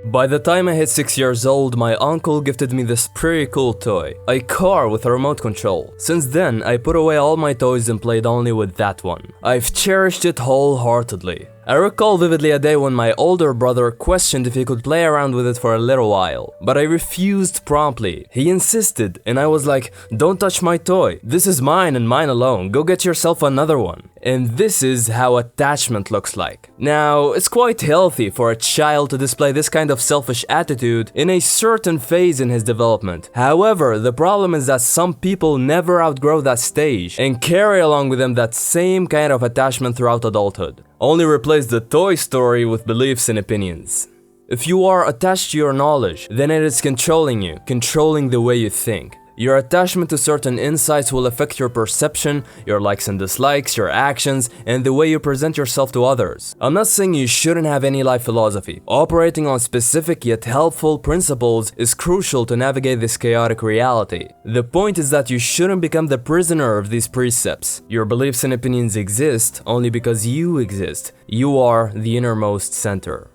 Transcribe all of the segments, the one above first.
By the time I hit 6 years old, my uncle gifted me this pretty cool toy, a car with a remote control. Since then, I put away all my toys and played only with that one. I've cherished it wholeheartedly. I recall vividly a day when my older brother questioned if he could play around with it for a little while, but I refused promptly. He insisted, and I was like, "Don't touch my toy. This is mine and mine alone. Go get yourself another one." And this is how attachment looks like. Now, it's quite healthy for a child to display this kind of selfish attitude in a certain phase in his development. However, the problem is that some people never outgrow that stage and carry along with them that same kind of attachment throughout adulthood. Only replace the toy story with beliefs and opinions. If you are attached to your knowledge, then it is controlling you, controlling the way you think. Your attachment to certain insights will affect your perception, your likes and dislikes, your actions, and the way you present yourself to others. I'm not saying you shouldn't have any life philosophy. Operating on specific yet helpful principles is crucial to navigate this chaotic reality. The point is that you shouldn't become the prisoner of these precepts. Your beliefs and opinions exist only because you exist. You are the innermost center.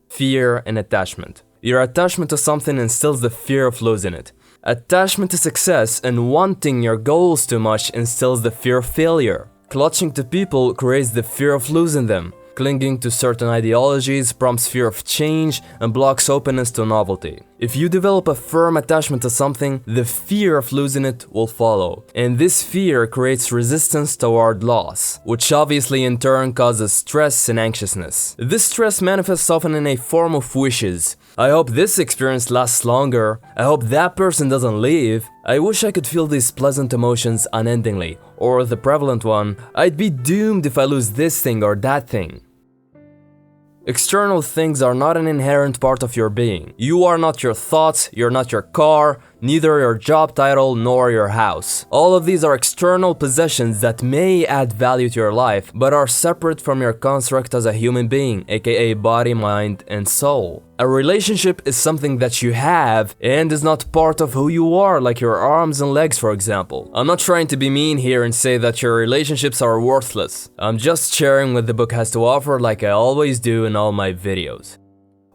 Fear and attachment. Your attachment to something instills the fear of losing it. Attachment to success and wanting your goals too much instills the fear of failure. Clutching to people creates the fear of losing them. Clinging to certain ideologies prompts fear of change and blocks openness to novelty. If you develop a firm attachment to something, the fear of losing it will follow. And this fear creates resistance toward loss, which obviously in turn causes stress and anxiousness. This stress manifests often in a form of wishes. I hope this experience lasts longer. I hope that person doesn't leave. I wish I could feel these pleasant emotions unendingly. Or the prevalent one, I'd be doomed if I lose this thing or that thing. External things are not an inherent part of your being. You are not your thoughts, you're not your car, neither your job title nor your house. All of these are external possessions that may add value to your life, but are separate from your construct as a human being, aka body, mind, and soul. A relationship is something that you have and is not part of who you are, like your arms and legs, for example. I'm not trying to be mean here and say that your relationships are worthless. I'm just sharing what the book has to offer, like I always do in all my videos.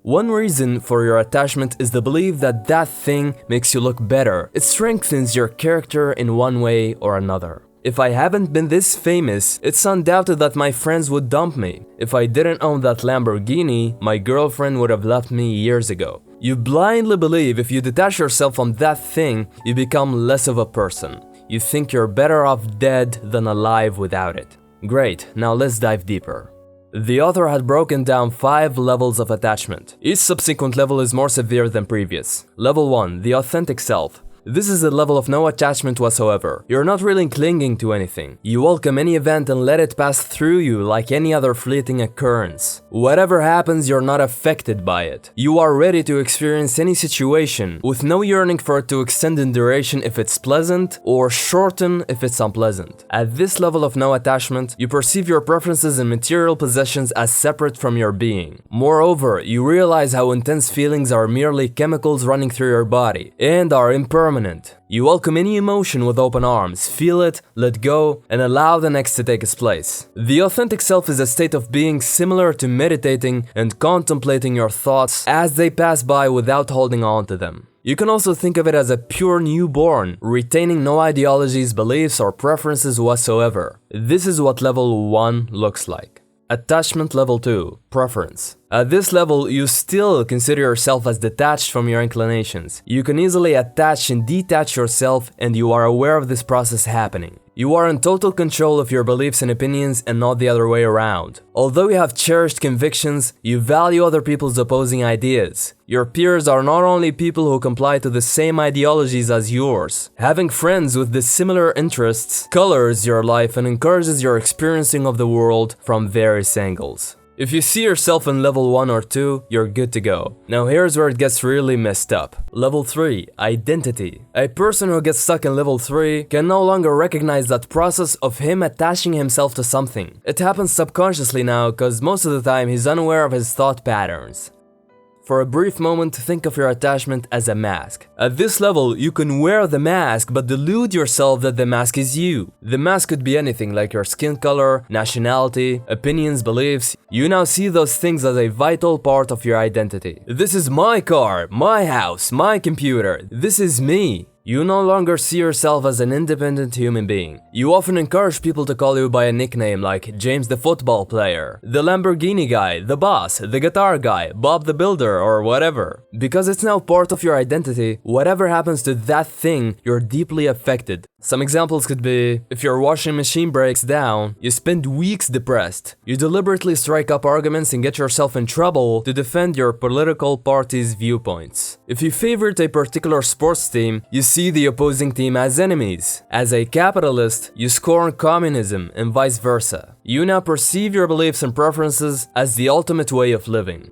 One reason for your attachment is the belief that that thing makes you look better. It strengthens your character in one way or another. If I haven't been this famous, it's undoubted that my friends would dump me. If I didn't own that Lamborghini, my girlfriend would have left me years ago. You blindly believe if you detach yourself from that thing, you become less of a person. You think you're better off dead than alive without it. Great, now let's dive deeper. The author had broken down 5 levels of attachment. Each subsequent level is more severe than previous. Level 1, the authentic self. This is a level of no attachment whatsoever. You're not really clinging to anything. You welcome any event and let it pass through you like any other fleeting occurrence. Whatever happens, you're not affected by it. You are ready to experience any situation, with no yearning for it to extend in duration if it's pleasant, or shorten if it's unpleasant. At this level of no attachment, you perceive your preferences and material possessions as separate from your being. Moreover, you realize how intense feelings are merely chemicals running through your body, and are impermanent. You welcome any emotion with open arms, feel it, let go, and allow the next to take its place. The authentic self is a state of being similar to meditating and contemplating your thoughts as they pass by without holding on to them. You can also think of it as a pure newborn, retaining no ideologies, beliefs, or preferences whatsoever. This is what level 1 looks like. Attachment level 2, preference. At this level, you still consider yourself as detached from your inclinations. You can easily attach and detach yourself, and you are aware of this process happening. You are in total control of your beliefs and opinions and not the other way around. Although you have cherished convictions, you value other people's opposing ideas. Your peers are not only people who comply to the same ideologies as yours. Having friends with the similar interests colors your life and encourages your experiencing of the world from various angles. If you see yourself in level 1 or 2, you're good to go. Now here's where it gets really messed up. Level 3, identity. A person who gets stuck in level 3 can no longer recognize that process of him attaching himself to something. It happens subconsciously now because most of the time he's unaware of his thought patterns. For a brief moment, think of your attachment as a mask. At this level, you can wear the mask but delude yourself that the mask is you. The mask could be anything like your skin color, nationality, opinions, beliefs. You now see those things as a vital part of your identity. This is my car, my house, my computer. This is me. You no longer see yourself as an independent human being. You often encourage people to call you by a nickname like James the football player, the Lamborghini guy, the boss, the guitar guy, Bob the builder, or whatever. Because it's now part of your identity, whatever happens to that thing, you're deeply affected. Some examples could be, if your washing machine breaks down, you spend weeks depressed. You deliberately strike up arguments and get yourself in trouble to defend your political party's viewpoints. If you favorite a particular sports team, you see the opposing team as enemies. As a capitalist, you scorn communism and vice versa. You now perceive your beliefs and preferences as the ultimate way of living.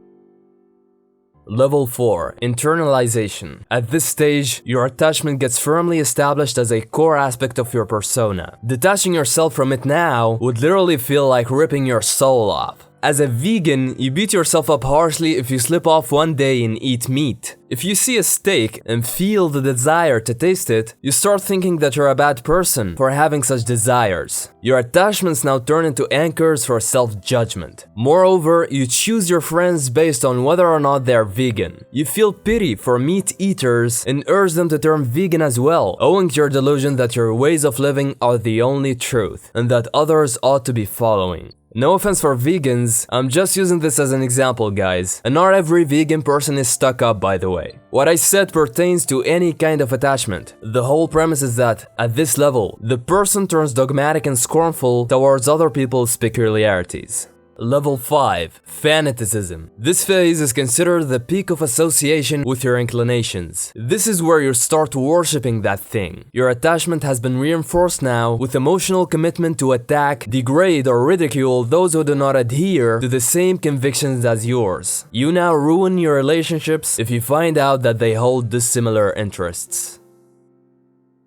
Level 4. Internalization. At this stage, your attachment gets firmly established as a core aspect of your persona. Detaching yourself from it now would literally feel like ripping your soul off. As a vegan, you beat yourself up harshly if you slip off one day and eat meat. If you see a steak and feel the desire to taste it, you start thinking that you're a bad person for having such desires. Your attachments now turn into anchors for self-judgment. Moreover, you choose your friends based on whether or not they're vegan. You feel pity for meat eaters and urge them to turn vegan as well, owing to your delusion that your ways of living are the only truth and that others ought to be following. No offense for vegans, I'm just using this as an example, guys, and not every vegan person is stuck up, by the way. What I said pertains to any kind of attachment. The whole premise is that, at this level, the person turns dogmatic and scornful towards other people's peculiarities. Level 5. Fanaticism. This phase is considered the peak of association with your inclinations. This is where you start worshipping that thing. Your attachment has been reinforced now with emotional commitment to attack, degrade, or ridicule those who do not adhere to the same convictions as yours. You now ruin your relationships if you find out that they hold dissimilar interests.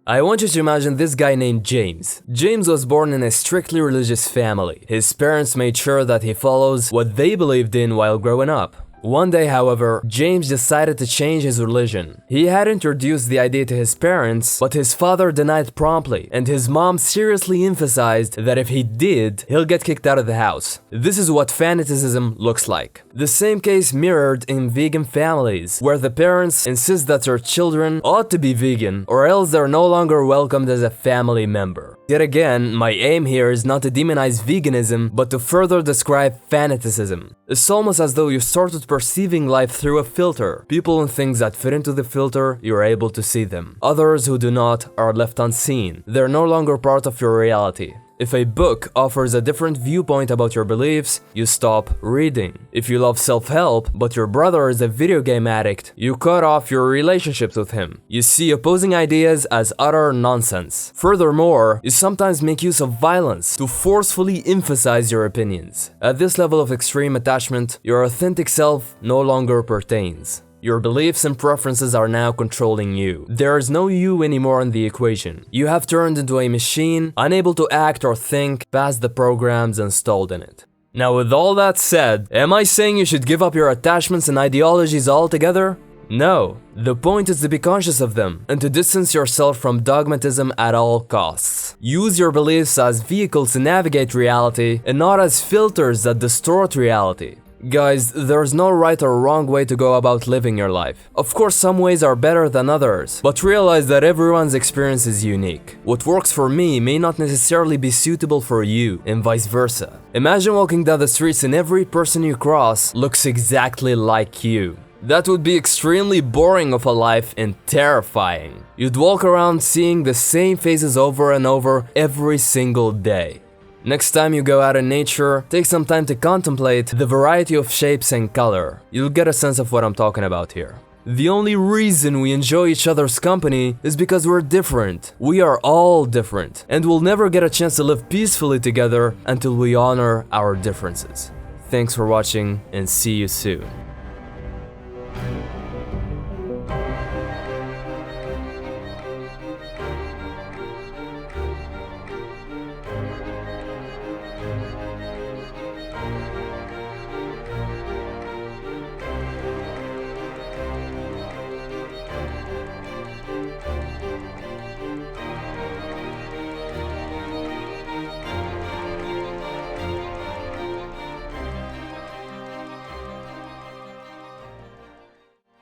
I want you to imagine this guy named James. James was born in a strictly religious family. His parents made sure that he follows what they believed in while growing up. One day, however, James decided to change his religion. He had introduced the idea to his parents, but his father denied promptly, and his mom seriously emphasized that if he did, he'll get kicked out of the house. This is what fanaticism looks like. The same case mirrored in vegan families, where the parents insist that their children ought to be vegan, or else they're no longer welcomed as a family member. Yet again, my aim here is not to demonize veganism, but to further describe fanaticism. It's almost as though you started perceiving life through a filter. People and things that fit into the filter, you're able to see them. Others who do not are left unseen. They're no longer part of your reality. If a book offers a different viewpoint about your beliefs, you stop reading. If you love self-help, but your brother is a video game addict, you cut off your relationships with him. You see opposing ideas as utter nonsense. Furthermore, you sometimes make use of violence to forcefully emphasize your opinions. At this level of extreme attachment, your authentic self no longer pertains. Your beliefs and preferences are now controlling you. There is no you anymore in the equation. You have turned into a machine, unable to act or think past the programs installed in it. Now, with all that said, am I saying you should give up your attachments and ideologies altogether? No. The point is to be conscious of them and to distance yourself from dogmatism at all costs. Use your beliefs as vehicles to navigate reality and not as filters that distort reality. Guys, there's no right or wrong way to go about living your life. Of course, some ways are better than others, but realize that everyone's experience is unique. What works for me may not necessarily be suitable for you, and vice versa. Imagine walking down the streets and every person you cross looks exactly like you. That would be extremely boring of a life and terrifying. You'd walk around seeing the same faces over and over every single day. Next time you go out in nature, take some time to contemplate the variety of shapes and color. You'll get a sense of what I'm talking about here. The only reason we enjoy each other's company is because we're different. We are all different, and we'll never get a chance to live peacefully together until we honor our differences. Thanks for watching, and see you soon.